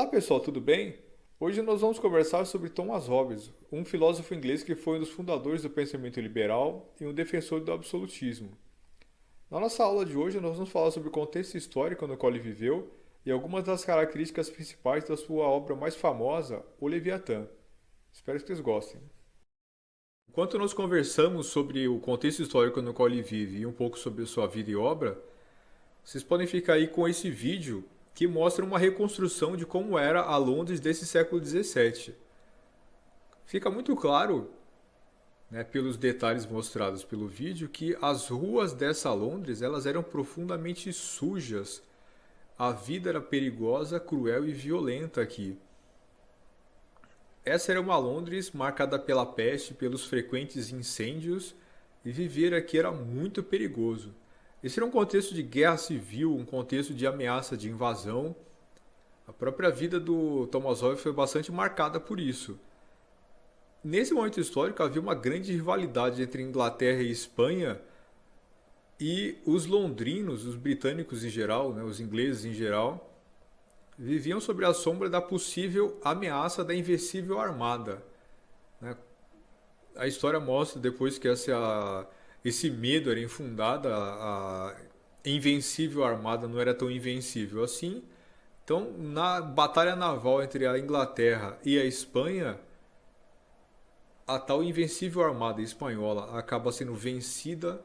Olá pessoal, tudo bem? Hoje nós vamos conversar sobre Thomas Hobbes, um filósofo inglês que foi um dos fundadores do pensamento liberal e um defensor do absolutismo. Na nossa aula de hoje nós vamos falar sobre o contexto histórico no qual ele viveu e algumas das características principais da sua obra mais famosa, O Leviatã. Espero que vocês gostem. Enquanto nós conversamos sobre o contexto histórico no qual ele vive e um pouco sobre sua vida e obra, vocês podem ficar aí com esse vídeo que mostra uma reconstrução de como era a Londres desse século XVII. Fica muito claro, né, pelos detalhes mostrados pelo vídeo, que as ruas dessa Londres elas eram profundamente sujas. A vida era perigosa, cruel e violenta aqui. Essa era uma Londres marcada pela peste, pelos frequentes incêndios, e viver aqui era muito perigoso. Esse era um contexto de guerra civil, um contexto de ameaça de invasão. A própria vida do Thomas Hobbes foi bastante marcada por isso. Nesse momento histórico havia uma grande rivalidade entre Inglaterra e Espanha, e os londrinos, os britânicos em geral, né, os ingleses em geral, viviam sob a sombra da possível ameaça da Invencível Armada, né? A história mostra depois que esse medo era infundado, a Invencível Armada não era tão invencível assim. Então, na batalha naval entre a Inglaterra e a Espanha, a tal Invencível Armada espanhola acaba sendo vencida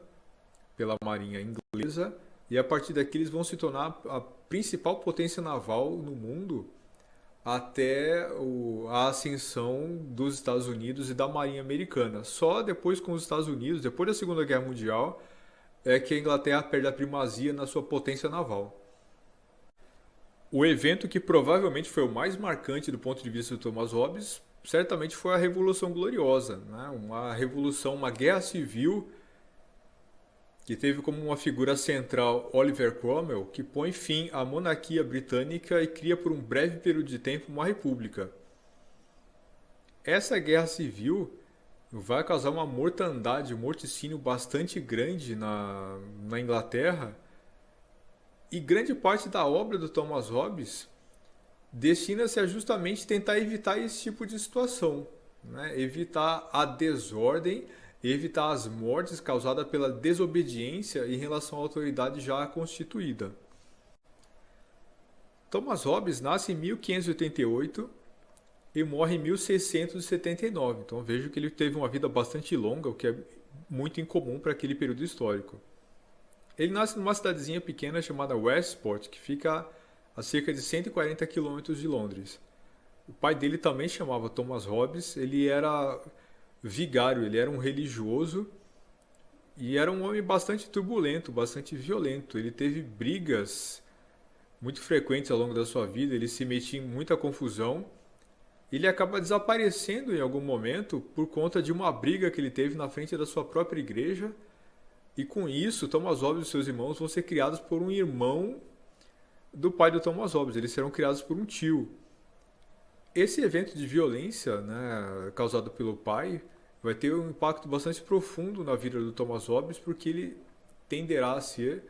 pela marinha inglesa e a partir daqui eles vão se tornar a principal potência naval no mundo até a ascensão dos Estados Unidos e da Marinha Americana. Só depois com os Estados Unidos, depois da Segunda Guerra Mundial, é que a Inglaterra perde a primazia na sua potência naval. O evento que provavelmente foi o mais marcante do ponto de vista do Thomas Hobbes certamente foi a Revolução Gloriosa, né? Uma revolução, uma guerra civil que teve como uma figura central Oliver Cromwell, que põe fim à monarquia britânica e cria por um breve período de tempo uma república. Essa guerra civil vai causar uma mortandade, um morticínio bastante grande na Inglaterra, e grande parte da obra do Thomas Hobbes destina-se a justamente tentar evitar esse tipo de situação, né? Evitar a desordem, evitar as mortes causadas pela desobediência em relação à autoridade já constituída. Thomas Hobbes nasce em 1588 e morre em 1679, então vejo que ele teve uma vida bastante longa, o que é muito incomum para aquele período histórico. Ele nasce numa cidadezinha pequena chamada Westport, que fica a cerca de 140 quilômetros de Londres. O pai dele também chamava Thomas Hobbes, ele era vigário, ele era um religioso e era um homem bastante turbulento, bastante violento. Ele teve brigas muito frequentes ao longo da sua vida, ele se metia em muita confusão. Ele acaba desaparecendo em algum momento por conta de uma briga que ele teve na frente da sua própria igreja. E com isso, Thomas Hobbes e seus irmãos vão ser criados por um irmão do pai do Thomas Hobbes. Eles serão criados por um tio. Esse evento de violência, né, causado pelo pai vai ter um impacto bastante profundo na vida do Thomas Hobbes, porque ele tenderá a ser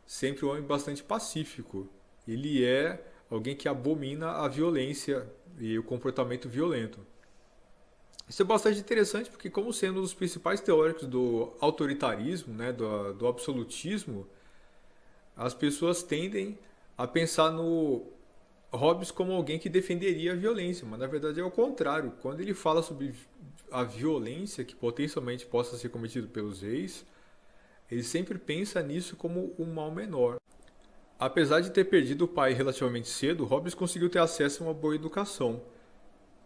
sempre um homem bastante pacífico. Ele é alguém que abomina a violência e o comportamento violento. Isso é bastante interessante porque, como sendo um dos principais teóricos do autoritarismo, né, do absolutismo, as pessoas tendem a pensar no Hobbes como alguém que defenderia a violência, mas na verdade é o contrário. Quando ele fala sobre a violência que potencialmente possa ser cometida pelos reis, ele sempre pensa nisso como um mal menor. Apesar de ter perdido o pai relativamente cedo, Hobbes conseguiu ter acesso a uma boa educação.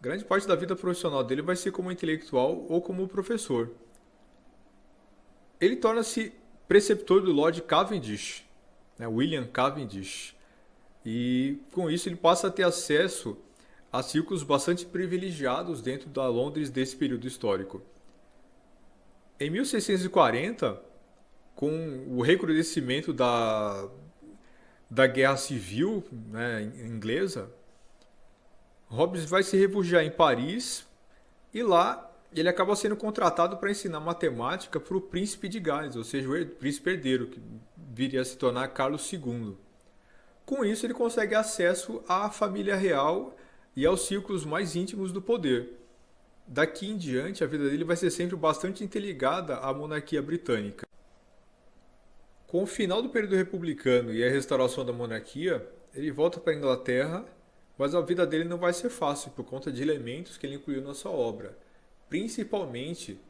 Grande parte da vida profissional dele vai ser como intelectual ou como professor. Ele torna-se preceptor do Lord Cavendish, né, William Cavendish, e com isso ele passa a ter acesso a círculos bastante privilegiados dentro da Londres desse período histórico. Em 1640, com o recrudescimento da Guerra Civil, né, inglesa, Hobbes vai se refugiar em Paris e lá ele acaba sendo contratado para ensinar matemática para o príncipe de Gales, ou seja, o príncipe herdeiro, que viria a se tornar Carlos II. Com isso, ele consegue acesso à família real e aos círculos mais íntimos do poder. Daqui em diante, a vida dele vai ser sempre bastante interligada à monarquia britânica. Com o final do período republicano e a restauração da monarquia, ele volta para a Inglaterra, mas a vida dele não vai ser fácil por conta de elementos que ele incluiu na sua obra. Principalmente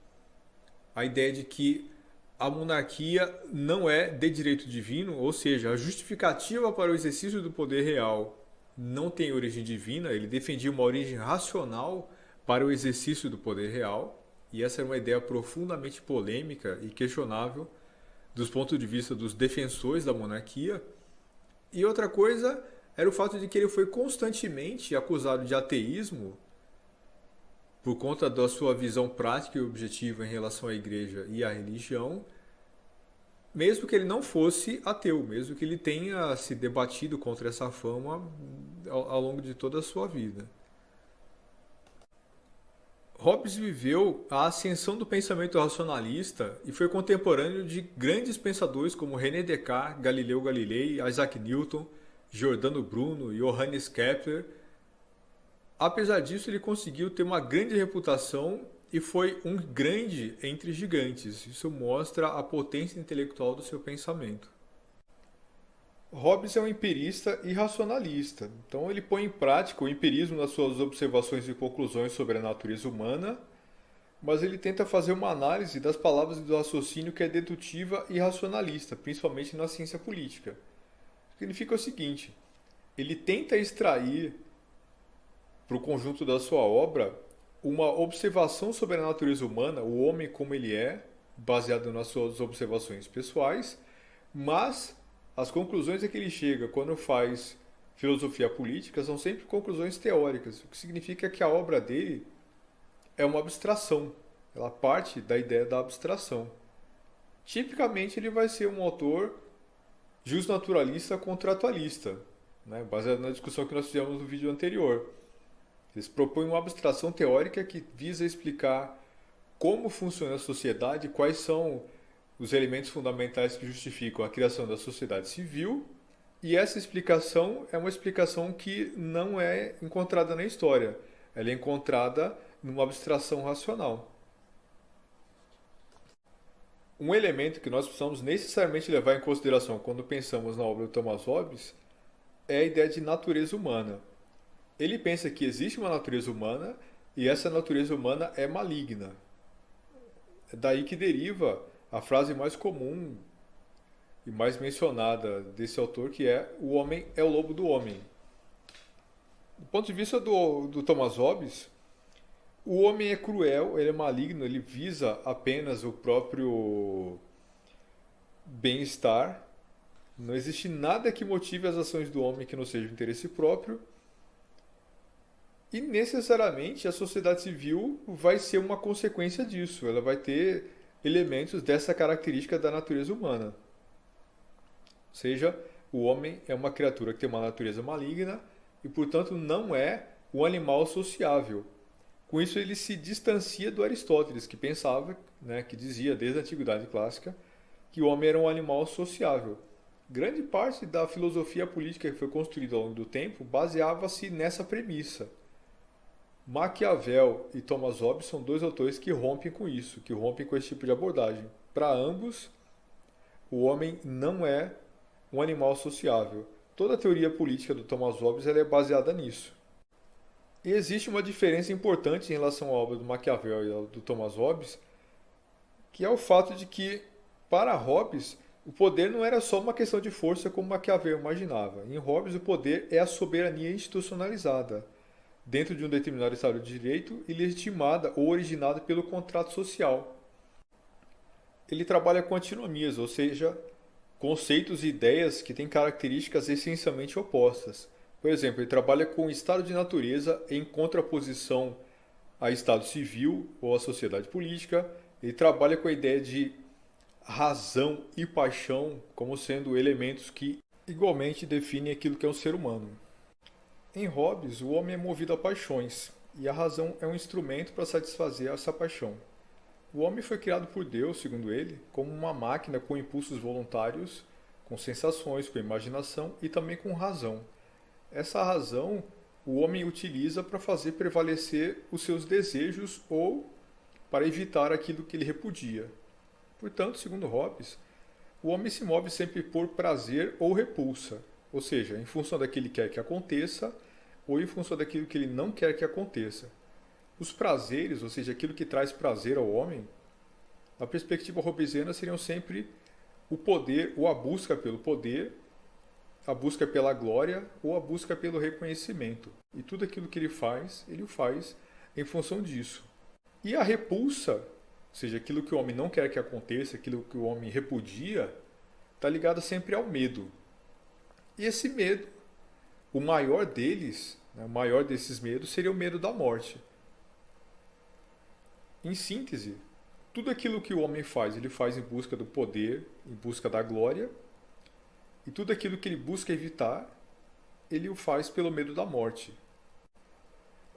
a ideia de que a monarquia não é de direito divino, ou seja, a justificativa para o exercício do poder real não tem origem divina, ele defendia uma origem racional para o exercício do poder real, e essa era uma ideia profundamente polêmica e questionável dos pontos de vista dos defensores da monarquia. E outra coisa era o fato de que ele foi constantemente acusado de ateísmo por conta da sua visão prática e objetiva em relação à igreja e à religião, mesmo que ele não fosse ateu, mesmo que ele tenha se debatido contra essa fama ao longo de toda a sua vida. Hobbes viveu a ascensão do pensamento racionalista e foi contemporâneo de grandes pensadores como René Descartes, Galileu Galilei, Isaac Newton, Giordano Bruno e Johannes Kepler. Apesar disso, ele conseguiu ter uma grande reputação e foi um grande entre gigantes. Isso mostra a potência intelectual do seu pensamento. Hobbes é um empirista e racionalista, então ele põe em prática o empirismo nas suas observações e conclusões sobre a natureza humana, mas ele tenta fazer uma análise das palavras e do raciocínio que é dedutiva e racionalista, principalmente na ciência política. Significa o seguinte, ele tenta extrair para o conjunto da sua obra uma observação sobre a natureza humana, o homem como ele é, baseado nas suas observações pessoais, mas as conclusões a que ele chega quando faz filosofia política são sempre conclusões teóricas, o que significa que a obra dele é uma abstração, ela parte da ideia da abstração. Tipicamente ele vai ser um autor justnaturalista contratualista, né, baseado na discussão que nós fizemos no vídeo anterior. Eles propõem uma abstração teórica que visa explicar como funciona a sociedade, quais são os elementos fundamentais que justificam a criação da sociedade civil, e essa explicação é uma explicação que não é encontrada na história, ela é encontrada numa abstração racional. Um elemento que nós precisamos necessariamente levar em consideração quando pensamos na obra do Thomas Hobbes é a ideia de natureza humana. Ele pensa que existe uma natureza humana e essa natureza humana é maligna. É daí que deriva a frase mais comum e mais mencionada desse autor, que é o homem é o lobo do homem. Do ponto de vista do Thomas Hobbes, o homem é cruel, ele é maligno, ele visa apenas o próprio bem-estar. Não existe nada que motive as ações do homem que não seja o interesse próprio. E necessariamente a sociedade civil vai ser uma consequência disso, ela vai ter elementos dessa característica da natureza humana. Ou seja, o homem é uma criatura que tem uma natureza maligna e, portanto, não é um animal sociável. Com isso, ele se distancia do Aristóteles, que pensava, né, que dizia desde a Antiguidade Clássica, que o homem era um animal sociável. Grande parte da filosofia política que foi construída ao longo do tempo baseava-se nessa premissa. Maquiavel e Thomas Hobbes são dois autores que rompem com isso, que rompem com esse tipo de abordagem. Para ambos, o homem não é um animal sociável. Toda a teoria política do Thomas Hobbes ela é baseada nisso. E existe uma diferença importante em relação à obra do Maquiavel e do Thomas Hobbes, que é o fato de que, para Hobbes, o poder não era só uma questão de força como Maquiavel imaginava. Em Hobbes, o poder é a soberania institucionalizada dentro de um determinado Estado de Direito e legitimada ou originada pelo contrato social. Ele trabalha com antinomias, ou seja, conceitos e ideias que têm características essencialmente opostas. Por exemplo, ele trabalha com o estado de natureza em contraposição a estado civil ou à sociedade política. Ele trabalha com a ideia de razão e paixão como sendo elementos que igualmente definem aquilo que é um ser humano. Em Hobbes, o homem é movido a paixões, e a razão é um instrumento para satisfazer essa paixão. O homem foi criado por Deus, segundo ele, como uma máquina com impulsos voluntários, com sensações, com imaginação e também com razão. Essa razão o homem utiliza para fazer prevalecer os seus desejos ou para evitar aquilo que ele repudia. Portanto, segundo Hobbes, o homem se move sempre por prazer ou repulsa, ou seja, em função daquilo que quer que aconteça ou em função daquilo que ele não quer que aconteça. Os prazeres, ou seja, aquilo que traz prazer ao homem, na perspectiva hobbesiana seriam sempre o poder ou a busca pelo poder, a busca pela glória ou a busca pelo reconhecimento. E tudo aquilo que ele o faz em função disso. E a repulsa, ou seja, aquilo que o homem não quer que aconteça, aquilo que o homem repudia, está ligado sempre ao medo. E esse medo, o maior deles, né, o maior desses medos, seria o medo da morte. Em síntese, tudo aquilo que o homem faz, ele faz em busca do poder, em busca da glória, e tudo aquilo que ele busca evitar, ele o faz pelo medo da morte.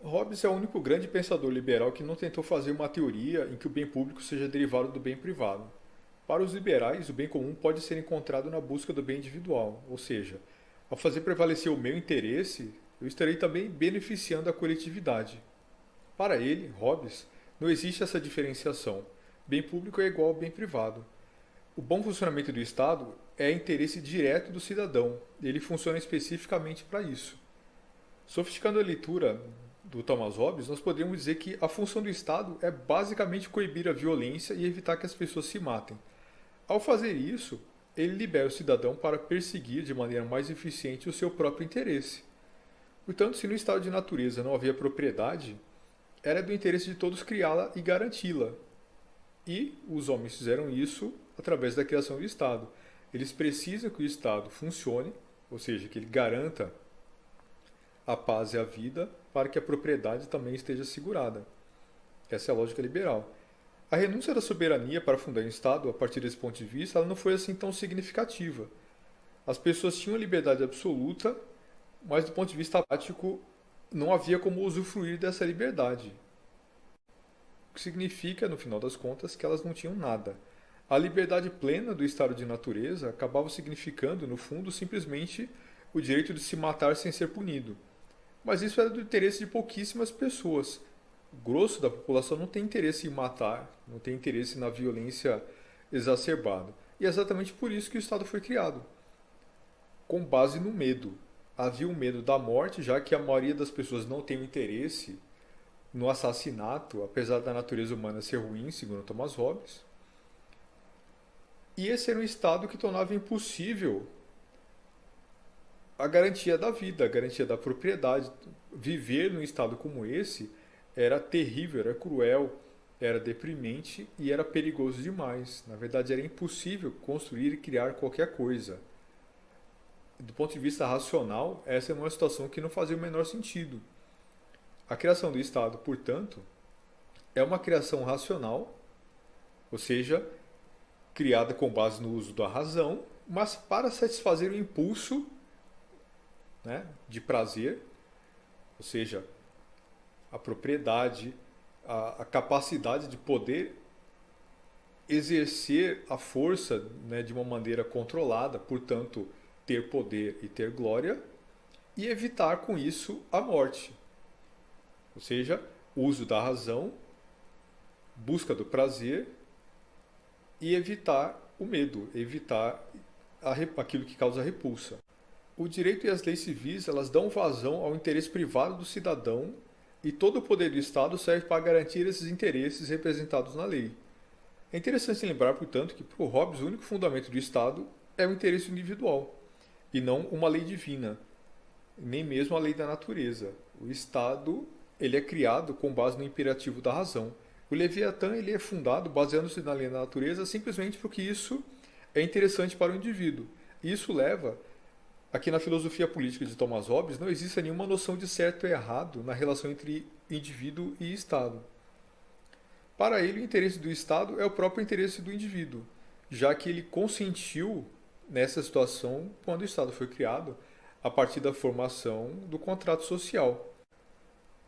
Hobbes é o único grande pensador liberal que não tentou fazer uma teoria em que o bem público seja derivado do bem privado. Para os liberais, o bem comum pode ser encontrado na busca do bem individual, ou seja, ao fazer prevalecer o meu interesse, eu estarei também beneficiando a coletividade. Para ele, Hobbes, não existe essa diferenciação. Bem público é igual ao bem privado. O bom funcionamento do Estado é interesse direto do cidadão. Ele funciona especificamente para isso. Sofisticando a leitura do Thomas Hobbes, nós poderíamos dizer que a função do Estado é basicamente coibir a violência e evitar que as pessoas se matem. Ao fazer isso, ele libera o cidadão para perseguir de maneira mais eficiente o seu próprio interesse. Portanto, se no estado de natureza não havia propriedade, era do interesse de todos criá-la e garanti-la. E os homens fizeram isso através da criação do Estado. Eles precisam que o Estado funcione, ou seja, que ele garanta a paz e a vida, para que a propriedade também esteja assegurada. Essa é a lógica liberal. A renúncia da soberania para fundar um Estado, a partir desse ponto de vista, ela não foi assim tão significativa. As pessoas tinham liberdade absoluta, mas do ponto de vista prático, não havia como usufruir dessa liberdade. O que significa, no final das contas, que elas não tinham nada. A liberdade plena do estado de natureza acabava significando, no fundo, simplesmente o direito de se matar sem ser punido. Mas isso era do interesse de pouquíssimas pessoas. O grosso da população não tem interesse em matar, não tem interesse na violência exacerbada. E é exatamente por isso que o Estado foi criado, com base no medo. Havia o medo da morte, já que a maioria das pessoas não tem interesse no assassinato, apesar da natureza humana ser ruim, segundo Thomas Hobbes. E esse era um Estado que tornava impossível a garantia da vida, a garantia da propriedade. Viver num estado como esse era terrível, era cruel, era deprimente e era perigoso demais. Na verdade, era impossível construir e criar qualquer coisa. Do ponto de vista racional, essa é uma situação que não fazia o menor sentido. A criação do Estado, portanto, é uma criação racional, ou seja, criada com base no uso da razão, mas para satisfazer o impulso, né, de prazer, ou seja, a propriedade, a capacidade de poder exercer a força, né, de uma maneira controlada, portanto, ter poder e ter glória, e evitar com isso a morte. Ou seja, uso da razão, busca do prazer e evitar o medo, evitar aquilo que causa repulsa. O direito e as leis civis, elas dão vazão ao interesse privado do cidadão e todo o poder do Estado serve para garantir esses interesses representados na lei. É interessante lembrar, portanto, que para o Hobbes o único fundamento do Estado é o interesse individual e não uma lei divina, nem mesmo a lei da natureza. O Estado, ele é criado com base no imperativo da razão. O Leviatã, ele é fundado baseando-se na lei da natureza simplesmente porque isso é interessante para o indivíduo. E isso leva a que na filosofia política de Thomas Hobbes não exista nenhuma noção de certo e errado na relação entre indivíduo e Estado. Para ele, o interesse do Estado é o próprio interesse do indivíduo, já que ele consentiu nessa situação quando o Estado foi criado a partir da formação do contrato social.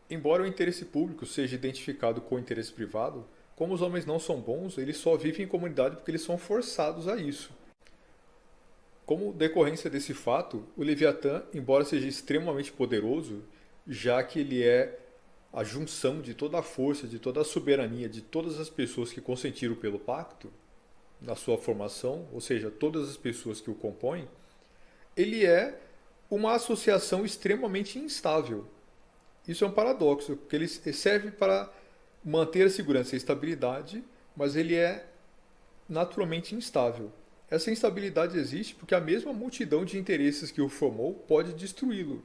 Embora o interesse público seja identificado com o interesse privado, como os homens não são bons, eles só vivem em comunidade porque eles são forçados a isso. Como decorrência desse fato, o Leviatã, embora seja extremamente poderoso, já que ele é a junção de toda a força, de toda a soberania de todas as pessoas que consentiram pelo pacto, na sua formação, ou seja, todas as pessoas que o compõem, ele é uma associação extremamente instável. Isso é um paradoxo, porque ele serve para manter a segurança e a estabilidade, mas ele é naturalmente instável. Essa instabilidade existe porque a mesma multidão de interesses que o formou pode destruí-lo.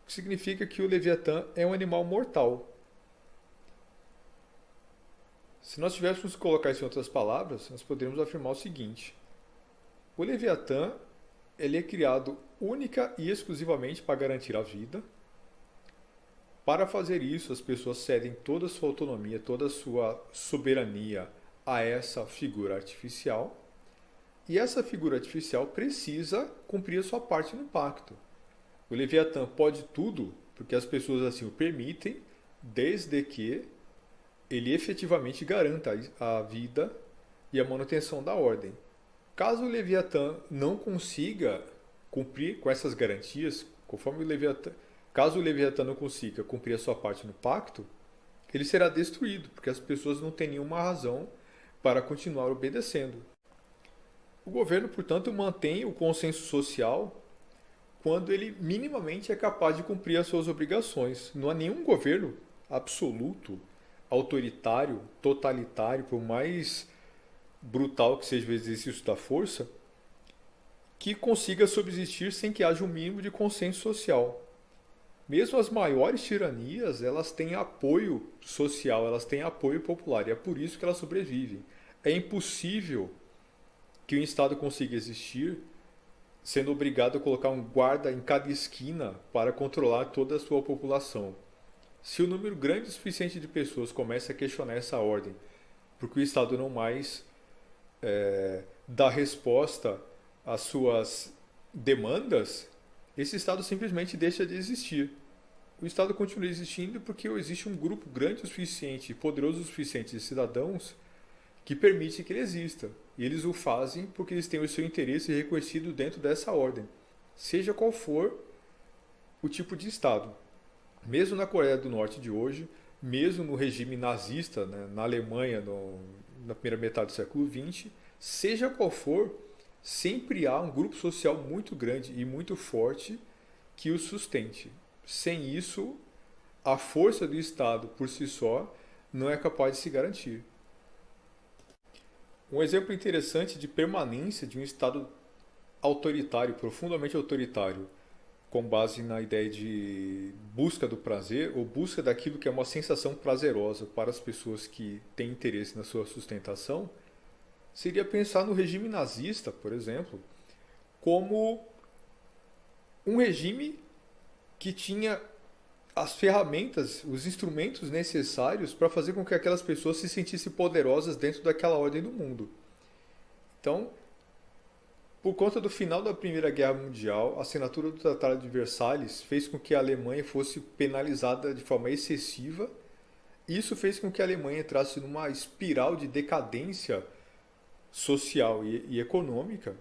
O que significa que o Leviatã é um animal mortal. Se nós tivéssemos que colocar isso em outras palavras, nós poderíamos afirmar o seguinte: o Leviatã ele é criado única e exclusivamente para garantir a vida. Para fazer isso, as pessoas cedem toda a sua autonomia, toda a sua soberania a essa figura artificial. E essa figura artificial precisa cumprir a sua parte no pacto. O Leviatã pode tudo, porque as pessoas assim o permitem, desde que ele efetivamente garanta a vida e a manutenção da ordem. Caso o Leviatã não consiga cumprir com essas garantias, caso o Leviatã não consiga cumprir a sua parte no pacto, ele será destruído, porque as pessoas não têm nenhuma razão para continuar obedecendo. O governo, portanto, mantém o consenso social quando ele minimamente é capaz de cumprir as suas obrigações. Não há nenhum governo absoluto, autoritário, totalitário, por mais brutal que seja o exercício da força, que consiga subsistir sem que haja um mínimo de consenso social. Mesmo as maiores tiranias, elas têm apoio social, elas têm apoio popular, e é por isso que elas sobrevivem. É impossível que um Estado consiga existir sendo obrigado a colocar um guarda em cada esquina para controlar toda a sua população. Se o número grande o suficiente de pessoas começa a questionar essa ordem, porque o Estado não mais dá resposta às suas demandas, esse Estado simplesmente deixa de existir. O Estado continua existindo porque existe um grupo grande o suficiente, poderoso o suficiente de cidadãos que permite que ele exista. E eles o fazem porque eles têm o seu interesse reconhecido dentro dessa ordem, seja qual for o tipo de Estado. Mesmo na Coreia do Norte de hoje, mesmo no regime nazista, né, na Alemanha na primeira metade do século XX, seja qual for, sempre há um grupo social muito grande e muito forte que o sustente. Sem isso, a força do Estado por si só não é capaz de se garantir. Um exemplo interessante de permanência de um Estado autoritário, profundamente autoritário, com base na ideia de busca do prazer ou busca daquilo que é uma sensação prazerosa para as pessoas que têm interesse na sua sustentação, seria pensar no regime nazista, por exemplo, como um regime que tinha as ferramentas, os instrumentos necessários para fazer com que aquelas pessoas se sentissem poderosas dentro daquela ordem do mundo. Então, por conta do final da Primeira Guerra Mundial, a assinatura do Tratado de Versalhes fez com que a Alemanha fosse penalizada de forma excessiva. Isso fez com que a Alemanha entrasse numa espiral de decadência social e econômica.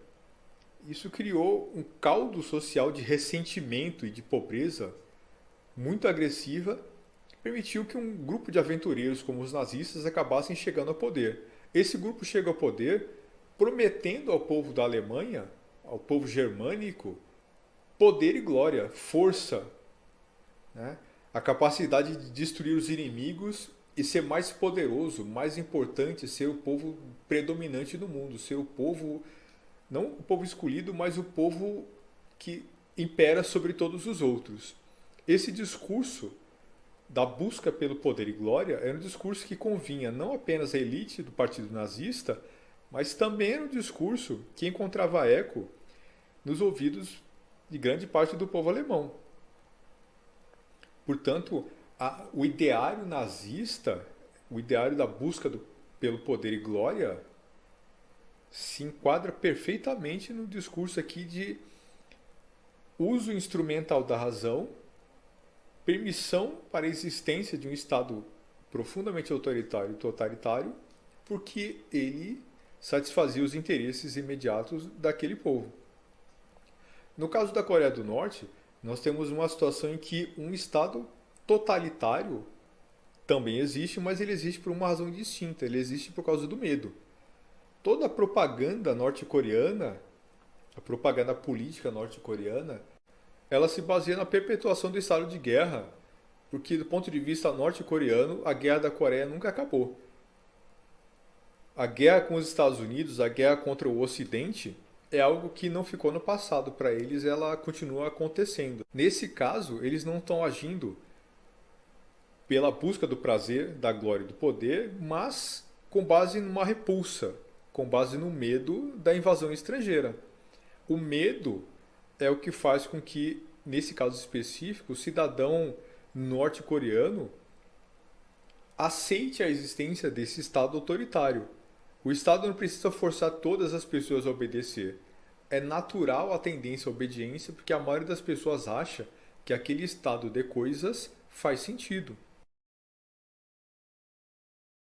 Isso criou um caldo social de ressentimento e de pobreza muito agressiva, que permitiu que um grupo de aventureiros como os nazistas acabassem chegando ao poder. Esse grupo chega ao poder prometendo ao povo da Alemanha, ao povo germânico, poder e glória, força, né? A capacidade de destruir os inimigos e ser mais poderoso, mais importante, ser o povo predominante no mundo, ser o povo, não o povo escolhido, mas o povo que impera sobre todos os outros. Esse discurso da busca pelo poder e glória era um discurso que convinha não apenas à elite do partido nazista, mas também era um discurso que encontrava eco nos ouvidos de grande parte do povo alemão. Portanto, o ideário nazista, o ideário da busca pelo poder e glória, se enquadra perfeitamente no discurso aqui de uso instrumental da razão, permissão para a existência de um Estado profundamente autoritário e totalitário, porque ele satisfazia os interesses imediatos daquele povo. No caso da Coreia do Norte, nós temos uma situação em que um Estado totalitário também existe, mas ele existe por uma razão distinta, ele existe por causa do medo. Toda a propaganda norte-coreana, a propaganda política norte-coreana, ela se baseia na perpetuação do estado de guerra, porque do ponto de vista norte-coreano, a guerra da Coreia nunca acabou. A guerra com os Estados Unidos, a guerra contra o Ocidente, é algo que não ficou no passado. Para eles, ela continua acontecendo. Nesse caso, eles não estão agindo pela busca do prazer, da glória e do poder, mas com base numa repulsa, com base no medo da invasão estrangeira. O medo é o que faz com que, nesse caso específico, o cidadão norte-coreano aceite a existência desse Estado autoritário. O Estado não precisa forçar todas as pessoas a obedecer. É natural a tendência à obediência porque a maioria das pessoas acha que aquele estado de coisas faz sentido.